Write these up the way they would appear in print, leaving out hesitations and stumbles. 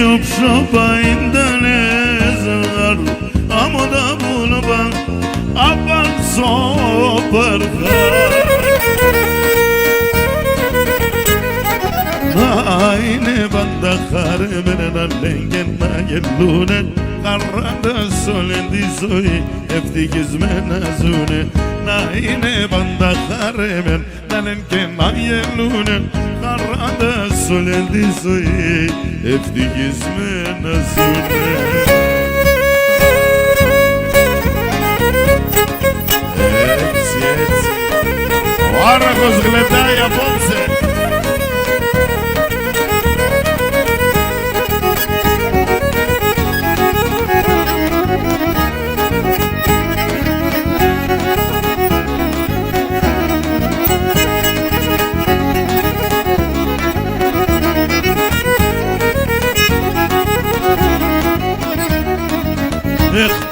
Opşopa indanezar Amoda bulba Apan sopargar Naine banda kharmena lengenna yellune Qarrada solendi soy eftigiz menazune Naine banda kharmena lengenna yellune Qarrada solendi soy eftigiz menazune Aragos gledaya pomse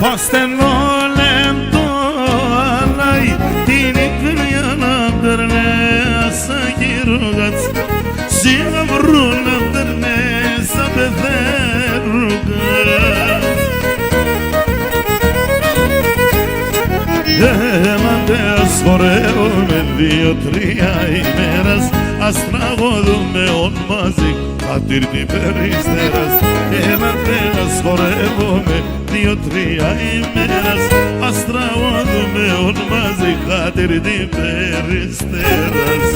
Pasten rolem dolay Tinik yanadırne Sagirugat Sigam runadırne Sabeferugat Hemandes koreo Meliotriay meras Astragodume olmazik Katirdi peristeras Hemandes koreo Dio tria imeras Astraodu me olmazi Kadir di peristeras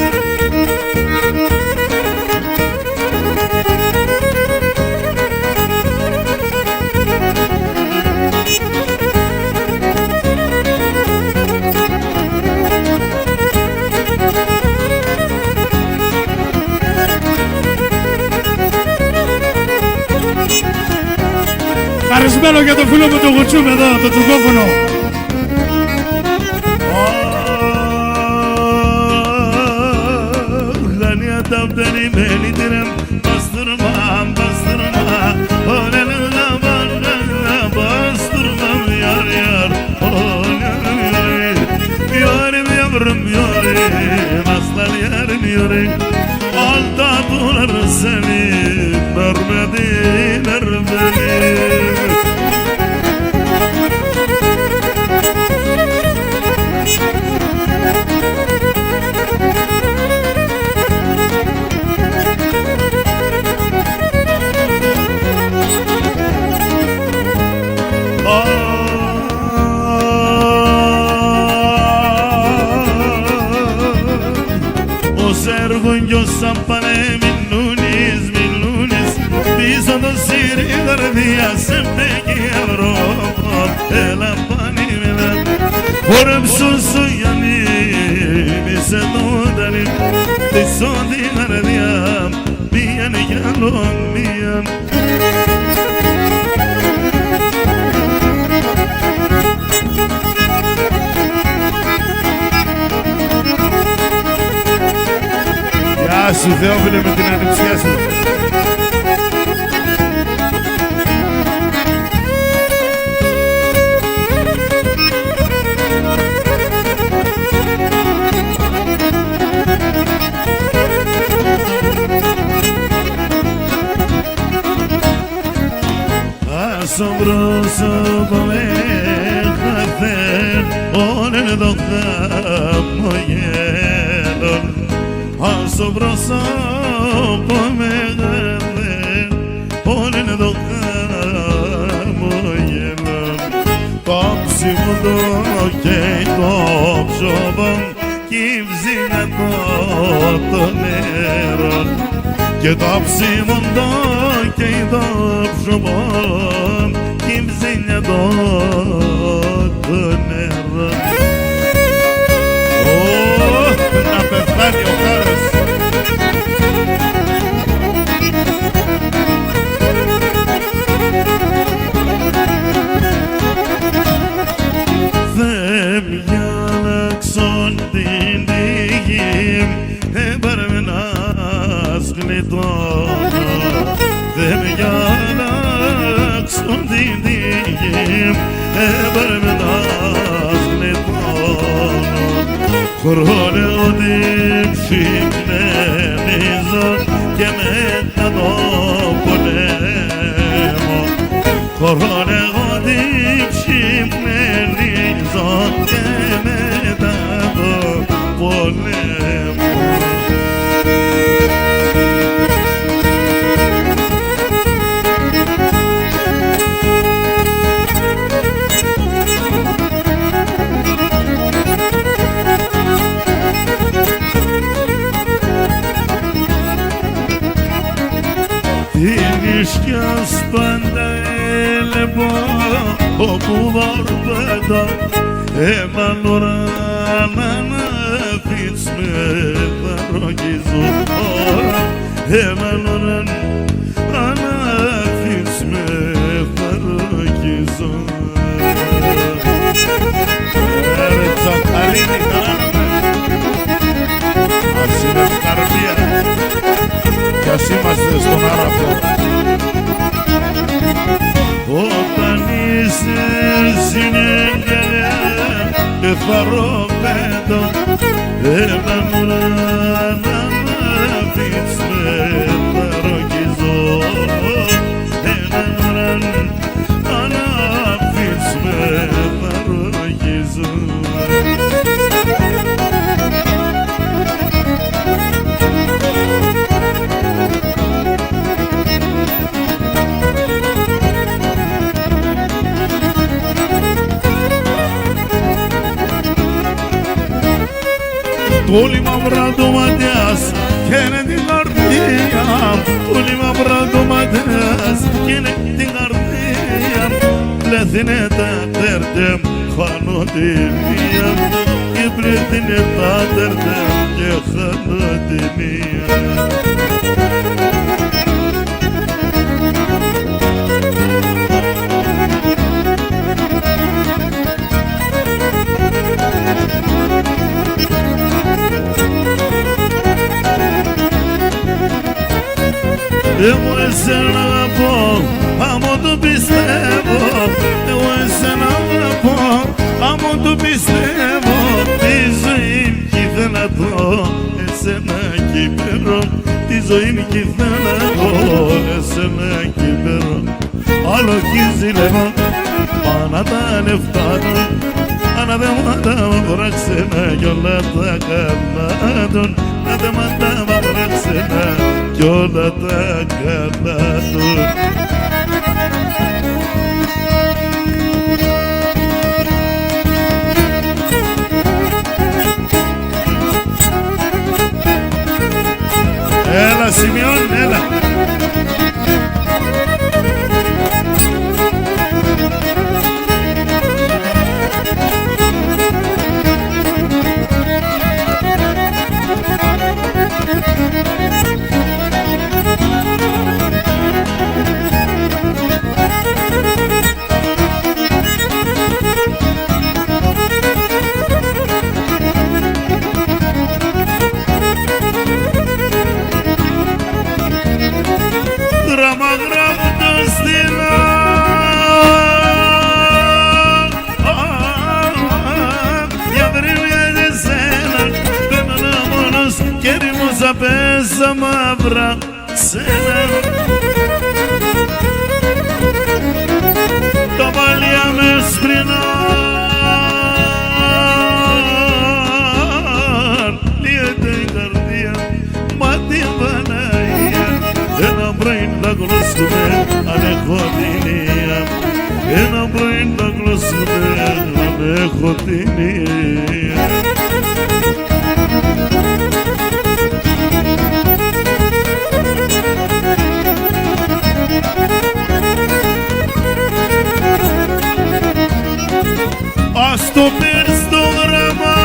Χαρισμένο για το φίλο μου το Γουτσούμ εδώ, το τσουκόφωνο. Γανία τα περιμένει τυρεμ, bastırmam, bastırmam Olelala bargana, bastırmam yar yar Yarim yavrum yarim, aslan yarim yarim Aldadılar seni, vermediler beni Yo sampane minunis Piso do siri gardia Sempre que Europa Ela panimena Orem susu yani Mise nodani Tiso di gardia Miyan yalon miyan Σου Θεόφιλε με την ανεψιά σου Asombroso come hacer Onen dokam moyelon Asombroso come hacer Onen dokam moyelon Kapsi mudo kei top şoban Kimzine totoneron Kapsi mudo kei top şoban Kimzine totoneron Oh, na perfeito, caras Korone odim şimdi nizam Kemetta do polera Χωρών εγώ την ψυχνελίζω και μετά το πολέμο. Την ίσκιας πάντα έλεπω όπου βαρπέτα έναν ουρανά να αφήσεις με παρογγίζω έναν ουρανά να αφήσεις με παρογγίζω. Ρε Τσακαλίνη κάνουμε ας είναι καρδία κι ας είμαστε στον Άραβο. Όταν είσαι συνεγγελιά εφαρροπέτω έναν ουρανά να αφήσεις με παρογγίζω έναν ουρανά να αφήσεις με παρογγίζω. Πολύ μαύρα το ματιάς και είναι την καρδία πολύ μαύρα το ματιάς και είναι την καρδία πλέθυνε τα τέρτε χάνω τη μία και πλέθυνε τα τέρτε και χάνω τη μία. Εγώ εσένα αγαπώ, άμα το πιστεύω. Εγώ εσένα αγαπώ, άμα το πιστεύω. Τη ζωή μου κι ήθελα το, εσένα κύπερο. Τη ζωή μου κι ήθελα το, εσένα κύπερο. Άλλο κι ζηλεύω, πάνω τα λεφτά του. Αν δεν μ' τα ξένα κι όλα τα καλά του. Αν δεν μ' τα ξένα κι όλα τα καλά του. Έλα Σιμεών, έλα. Πέσα μαύρα ξένα τα μαλλιά με σπρινάν λύεται η καρδία μα την Παναγία ένα πρωί να γλώσσουμε αν έχω την ία ένα πρωί να γλώσσουμε αν έχω την ία. Ας το πέρ στο γραμμά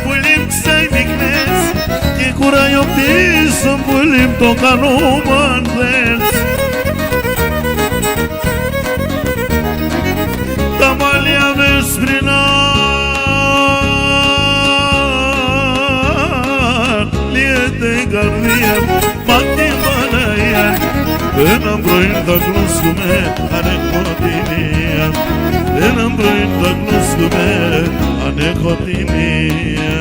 που λείψα οι δεικνές και κουράει πίσω που λείπ το κάνουμε αν θες. Τα μαλλιά με σπρινάν λύεται η καρδία μα την Παναγία. Ένα πρωί θα γλώσσουμε αν έχω την ία ένα πρωί θα γλώσσουμε αν έχω την ία.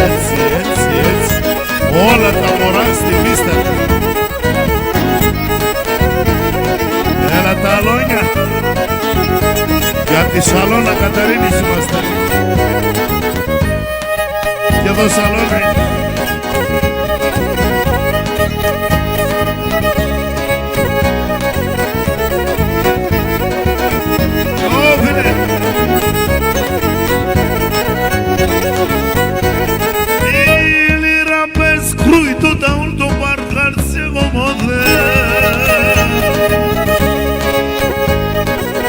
Έτσι, έτσι, έτσι. Όλα Σαλώνα Καταρίνης είμαστε. Και εδώ Σαλώνα είναι.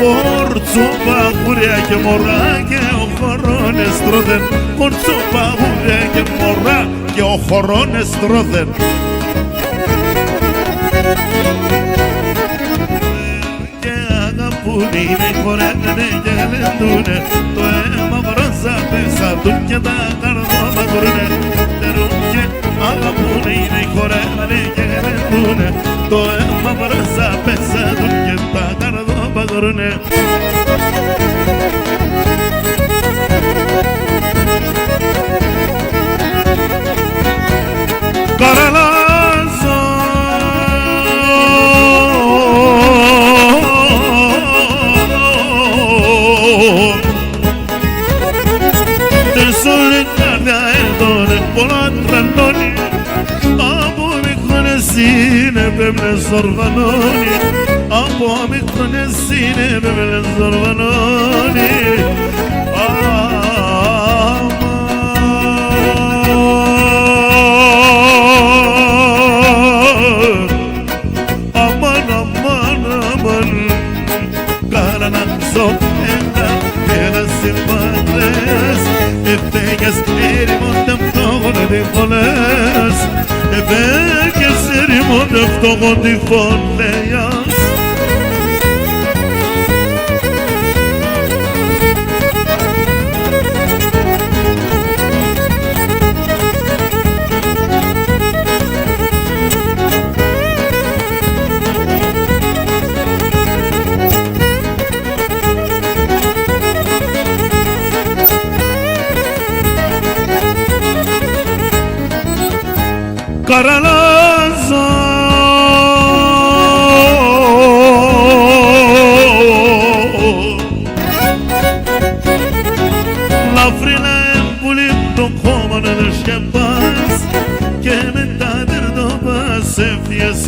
Porțo bagurea che morra che o corone stroden Porțo bagurea che morra che o corone stroden Che agapurine corene che lendune To ema brasa pesa dunche da cardo bagurine Terunche agapurine corene che lendune To ema brasa pesa dunche da cardo bagurine Karalazo Te solitaria edone Polantrandoni Abo mi conesine Bemle sorvanoni Abo mi conesine Bemle sorvanoni Φτωχό τυφών λέας Καραλάζω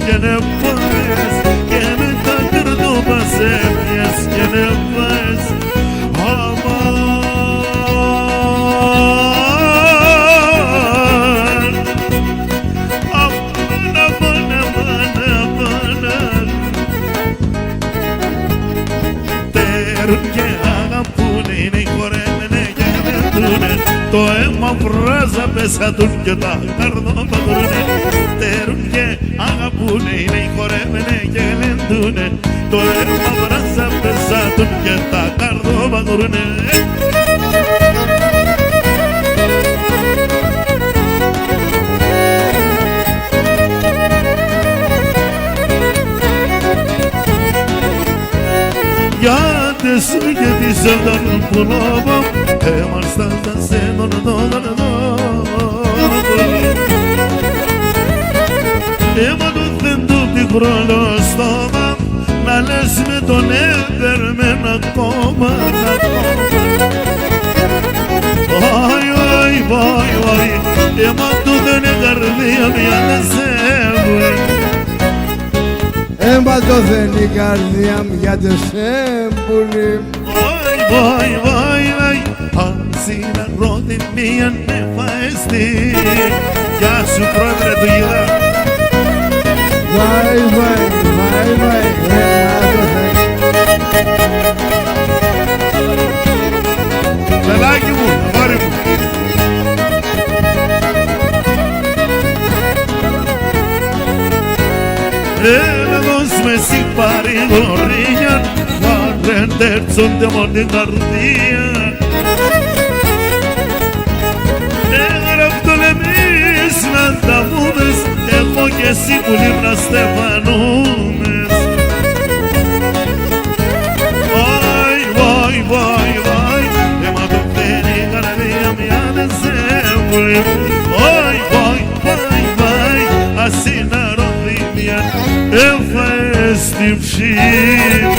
Que ne puedes, que me está perdoba se pies que ne puedes amar Ter que haga pune ni corene ne que me tune To ema frasa pesa dunque da cardo bagurune Ter que Agapune nei coremene che lendune To ema frasa pesa dunque da cardo bagurune Ya te soy que ti se dan pulava Emar standa se non Ema Χρόνο στόμα να λες με τον έβερμεν ακόμα Βάι, βάι, βάι, βάι Έμα του δεν είναι καρδία μια δεν σε έβρε Έμα του δεν είναι καρδία μια δεν σε έβρε Βάι, βάι, βάι, βάι Αν συναρρώτη μια νεφαεστή Γεια σου πρόεδρε του Γιδά Βάι, βάι, βάι, βάι, Πελάκι μου, αγόρι μου Έλα δώσ' με εσύ παρηγορία Βαρεντέρτσονται μόνο την καρδία Έγραφτο εμείς να τα βούμες Εγώ και εσύ που λίμνα στεφανούμες Βάι, βάι, βάι, βάι Έμα το φταίνει η καρδία μια δεν σε βουλή Βάι, βάι, βάι, βάι Ας είναι αρροδίμια έφαες την ψήμη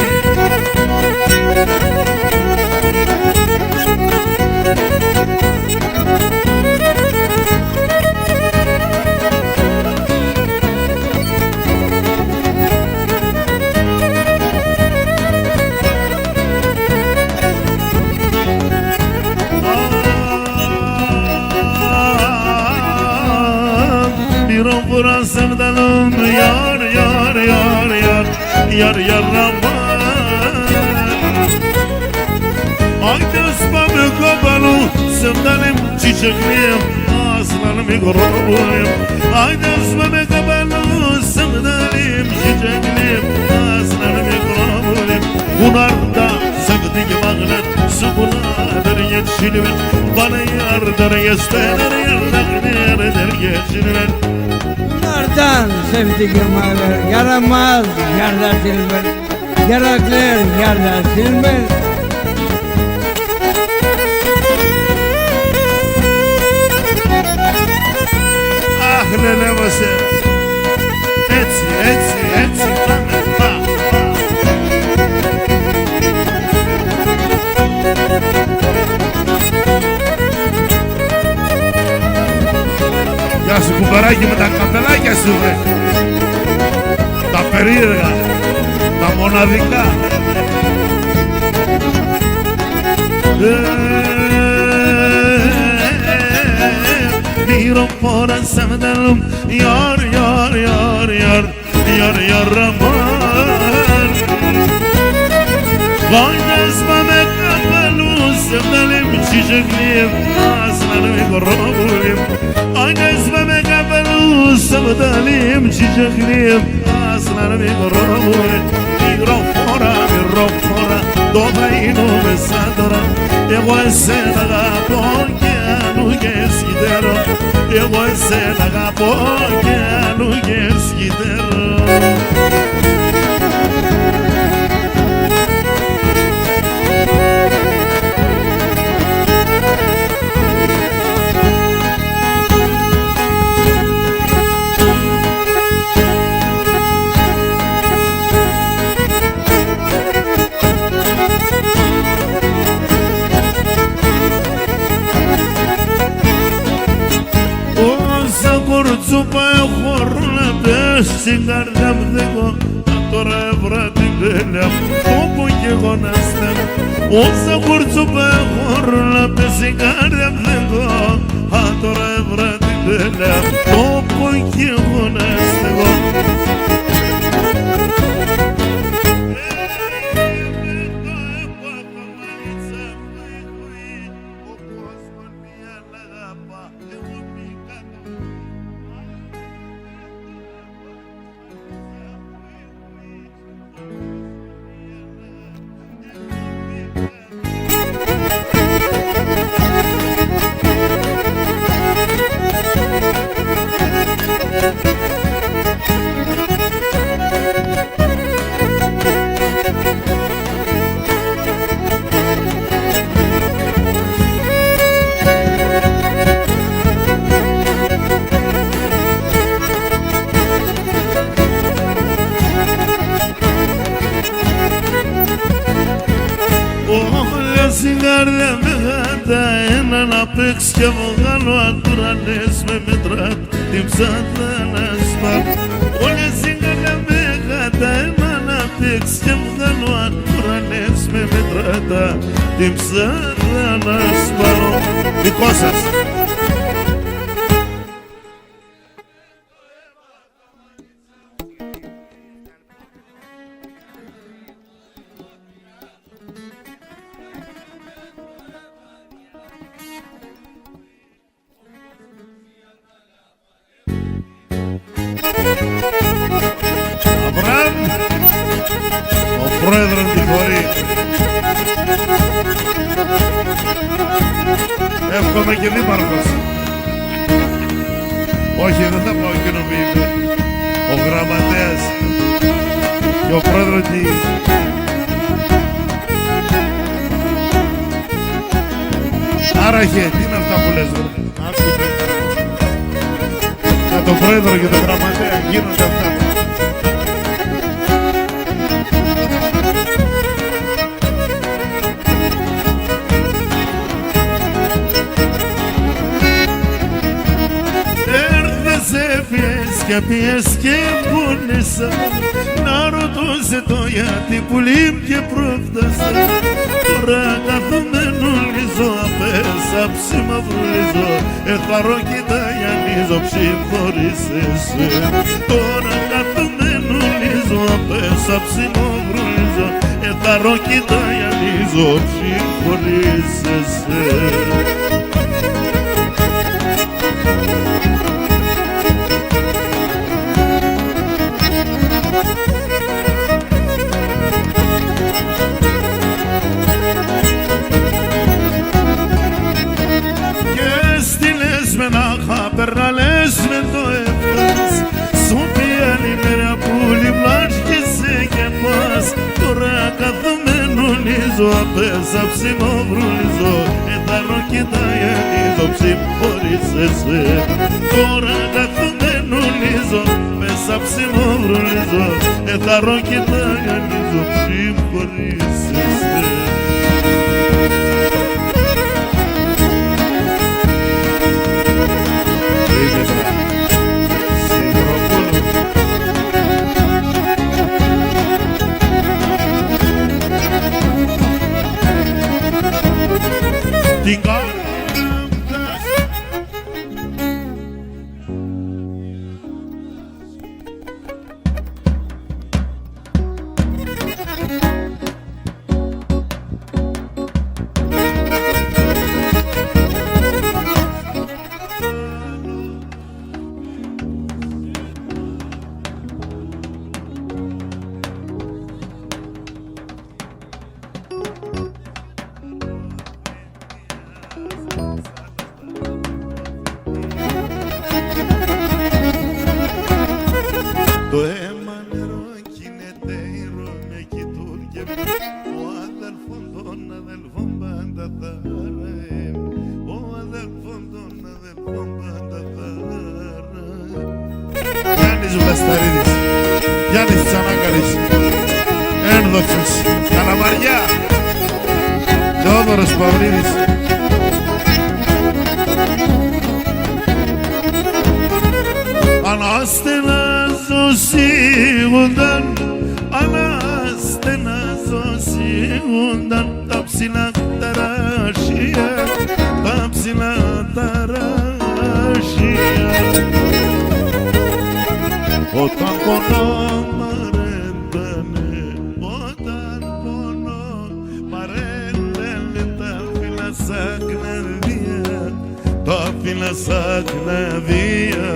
buran sevdalım yar yar yar yar yar yar Rahman Haydi ısmamı kabalı sevdalim çiçekliyim aslanım mikrobuyum Haydi ısmamı kabalı sevdalim çiçekliyim aslanım mikrobuyum Bunlarda sevdiğim ağlar Subuladır yetişilir Bana yardır yesteler Yardaklar geçilir Bunlardan sevdiğim ağlar yaramaz yerler silmez Yaraklar yerler silmez Ah lele bası Etsi etsi etsi Ya su cupara que me da capela que sube Da perida Da monadica Miram foran sevdalım Yar yar yar yar Yar yar Rahman Kaynasma mekabelu sevdalim çiçekliyim Aslanım mikrobuyum Kaynasma mekabelu sevdalim çiçekliyim Aslanım mikrobuyum Mikrofora Dovaino mesadora Ego esena Poggiano che schidero Ego esena Poggiano che schidero Zupaya horla besigar damdego Atora evratindelem Topo que gonestem Osa zupaya horla besigar damdego Atora evratindelem Topo que gonestem Sigarle megada enana peks que vogalo aturanes me metrat timsat naspat Ole sigarle megada enana peks que vogalo aturanes me metrat timsat naspat Y cosas Abraham Ο πρόεδρος τη χωρή Εύχομαι και δήμαρχος Όχι δεν θα πάω κοινοποιημένο Ο γραμματέας Και ο πρόεδρος της Άραχε, τι είναι αυτά που λες βρε Για τον πρόεδρο και τον γραμματέα γίνονται αυτά Και πιες και πόνεσα Να ρωτούσε το γιατί που λείπ και πρόφτασα Τώρα κάθομαι νουλίζω, απέσα ψημαυρουλίζω, εθαρώ κοιταγιανίζω, ψηφορήσεσαι. Τώρα κάθομαι νουλίζω, απέσα ψημαυρουλίζω, εθαρώ κοιταγιανίζω, ψηφορήσεσαι. Περνάλες με το έφτας, σου πει άλλη μέρα που λιμπλάρχεσαι και πας. Τώρα κάθομαι νουλίζω, απέσα ψημαυρουλίζω, εθαρώ κοιταγιανίζω, ψηφορήσεσαι. Τώρα κάθομαι νουλίζω, απέσα ψημαυρουλίζω, εθαρώ κοιταγιανίζω, ψηφορήσεσαι. Την το αίμα νερό κινείται ήρω, με κοιτούν και ο αδελφόν των αδελφών πάντα θα ράει. Ο αδελφόν των αδελφών πάντα θα ράει. Γιάννης Βλασταρίδης, Γιάννης Τσανάκαλης, Ένδοξος, Καλαμαριά, Θεόδωρος Παυρίδης. Αναστενάζω σίγουνταν, αναστενάζω σίγουνταν τα ψηλά ταράσια, τα ψηλά ταράσια. Όταν πονώ μαρέντανε, όταν πονώ μαρέντανε τα φύλλα σαν κναδία, τα φύλλα σαν κναδία,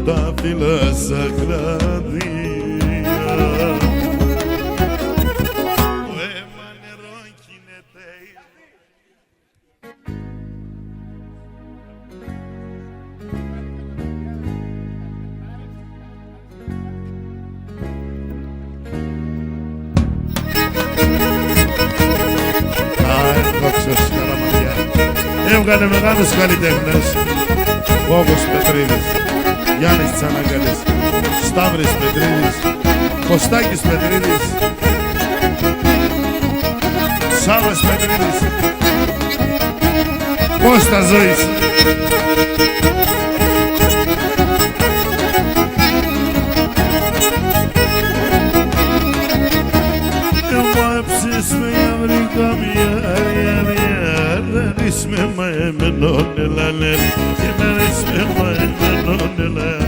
τα φύλλα σαν κλαδία. Το αίμα νερό κινείται. Ένδοξος Καλαμαριά. Έβγαλε μεγάλους καλλιτέχνες, Βόγος Πετρίδης, Γιάννης Τσανάκαλης, Σταύρης Πετρίδης, Κωστάκης Πετρίδης, Σάββας Πετρίδης, Κώστας Ζωής. Εμάψες με αυρικά δεν είσαι με μαεμένον ελαλέλ, και να είσαι με μαεμένον ελαλέλ.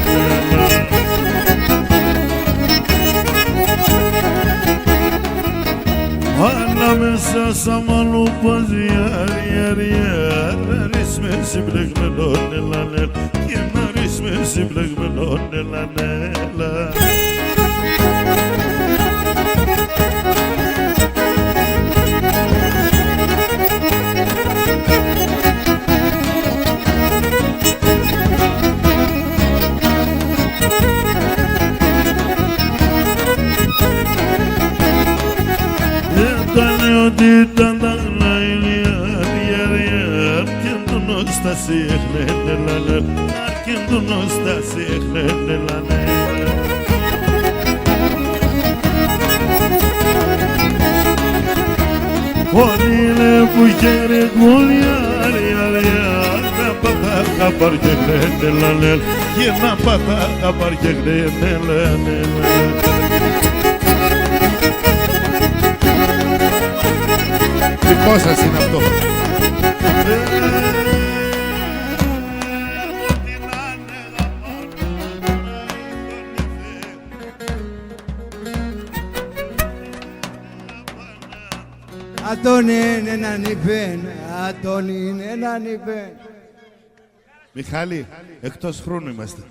Ανάμεσα σαν μαλούπας να είσαι με συμπλεγμένον ελαλέλ, και να είσαι με συμπλεγμένον ελαλέλ. Ότι ήταν τα λαϊλία, αρκεν του νόσταση εχνένε λανέ, αρκεν του νόσταση εχνένε λανέ. Όλοι είναι που χέρι κούλια, να πατά χαπάρ και εχνένε λανέ, και να πατά χαπάρ και εχνένε λανέ. Δικό σας είναι αυτό. Ατόν είναι έναν υπέν, ατόν είναι έναν υπέν. Μιχάλη, εκτός χρόνου είμαστε.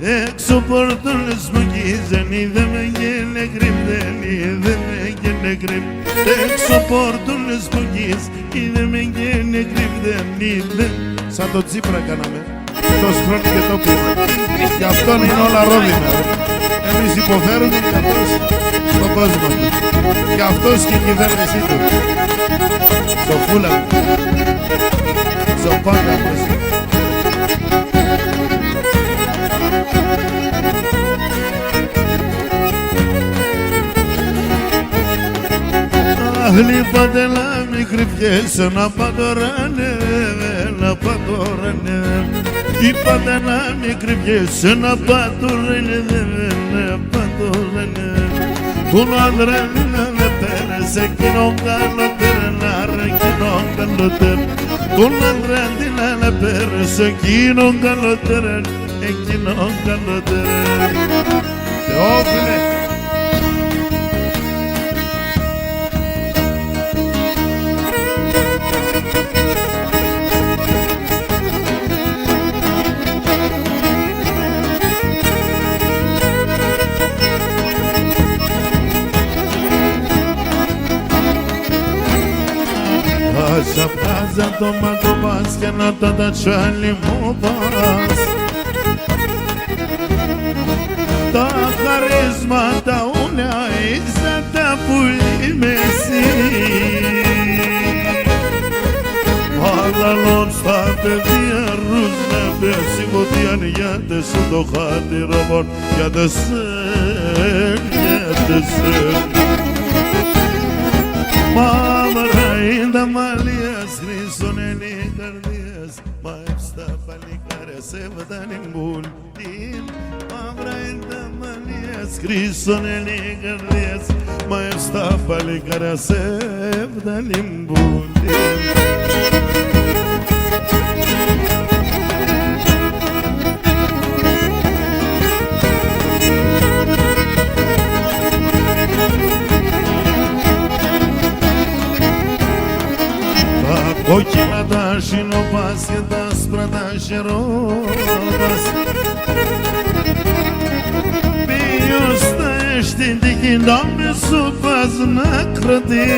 Έξω πορτούλες μου γίζαν, είδε με γένε γκριμ, δεν είδε με γένε γκριμ. Έξω πορτούλες μου γίζ, είδε με γένε γκριμ, δεν είδε. Σαν το Τσίπρα κάναμε, εκτός χρόνου και το πήρα. Γι' αυτόν είναι όλα ρόδινα. Εμείς υποφέρουμε και αυτός στον κόσμο του. Και αυτός και η κυβέρνησή του. Σοφούλα μου. Σοφάνα μου. Λείπατε να μην κρυφιέσαι, να πατωράνε, να πατωράνε. Είπατε να μην κρυφιέσαι, να πατωράνε, να πατωράνε. Τον άντρα να πέρασε, εκείνον καλοτέρα, να ρε εκείνον καλοτέρα. Τον άντρα να πέρασε, εκείνον καλοτέρα, εκείνον καλοτέρα. Θεόφιλε. Ζαπράζα το μάτω πας και να το τατσάλι μου πας. Τα χαρίσματα όλα είσαι τα πουλί με εσύ. Άλλαλον στα παιδιά ρούσνα πέσει βοτιάν γιατί σου το χάτι ρομόν γιατί σεν, γιατί σεν. Μαύρα είναι τα μαλλιάς, χρυσόν είναι οι καρδιάς. Μα εύστα παλικάρια σε βδάνει μπουλτίν. Μαύρα είναι τα μαλλιάς, χρυσόν είναι οι καρδιάς. Μα εύστα παλικάρια σε βδάνει μπουλτίν. Κόκκινα τα σινοπάς και τα άσπρα τα χερόπας. Ποιος θα έχει την τύχη να με σου πας να κρατεί.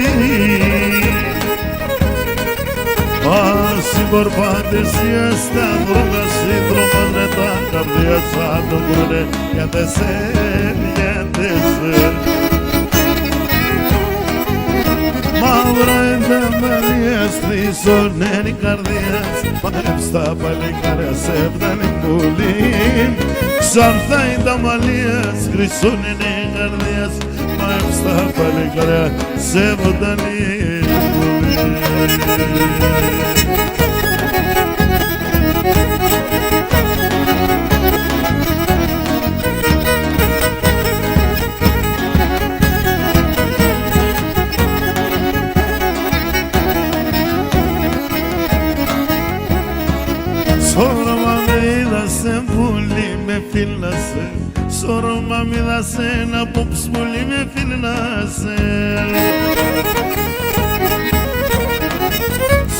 Όσοι κορπάτες για σταυρούγα σύντροφος με τα καρδιά σαν τον κρουνε για τεσσέρ, για τεσσέρ. Μαύρα είναι τα μαλλιάς, χρυσόν είναι οι καρδιάς. Μαεύς τα παλικάρια σε βδάνει πουλίν. Ξανθά είναι τα μαλλιάς, χρυσόν είναι οι καρδιάς. Μαεύς τα παλικάρια σε βδάνει πουλίν. Σώρωμα με είδασε, πουλί με φύλασε. Σώρωμα με είδασε, απόψ πουλί με φύλασε.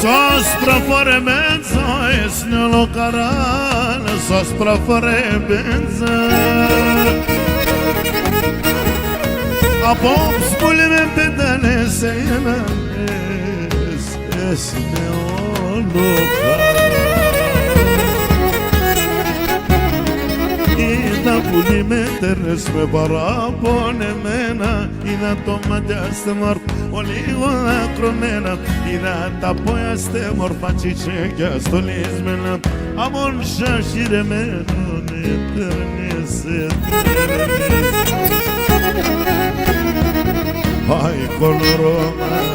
Sos prafore benza, esne lo carane, sos prafore benza. Απόψ πουλί με πετάνε σε ενάνες, esne όλο carane. Είδα πουλί με τέρνες με παραπονεμένα. Είδα το μάτια στε μορφ, λίγο ακρομένα. Είδα τα πόια στε μορφα τσιτσέκια στολισμένα. Αμόν σασιρεμένον ετέρνες, ετέρνες. Αι κονορόμαν,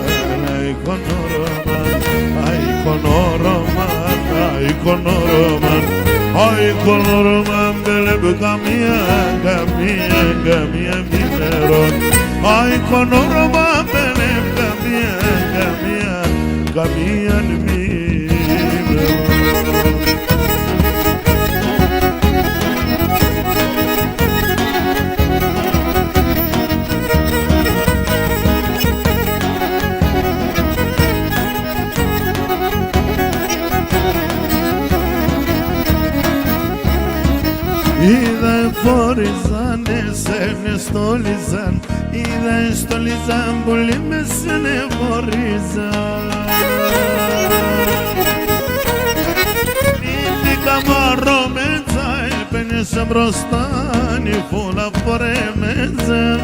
αι κονορόμαν, αι κονορόμαν, αι κονορόμαν. Αι κονορόμαν μπελεμπ καμία, καμία, καμία μηνερόν. Αι κονορόμαν μπελεμπ καμία. καμία μνήμη. Είδα φόριζαν, εσένε στόλιζαν, είδα στόλιζαν, πολύ με σένε φορίζαν. Νύχτηκα μωρό μέτσα, έπαινες μπροστά, νυφούλα φορέμετσα.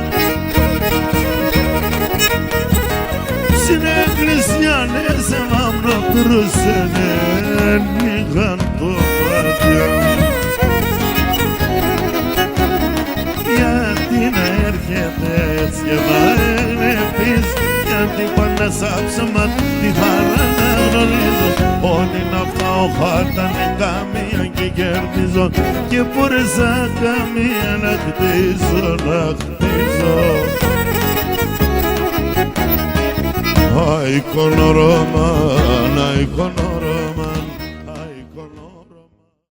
Στην εκκλησιά, ναι, σε μαυροτρούσαινε, είχαν το μάτια. Γιατί να έρχεται έτσι και να πεις, γιατί πάντα σαν ψωμά τη χαρά να γνωρίζω. Ότι να πάω χάρτανε καμία και κερδίζω, και μπορέσα καμία να χτίσω, να χτίσω. Αϊ κονορόμα, αϊ κονορόμα.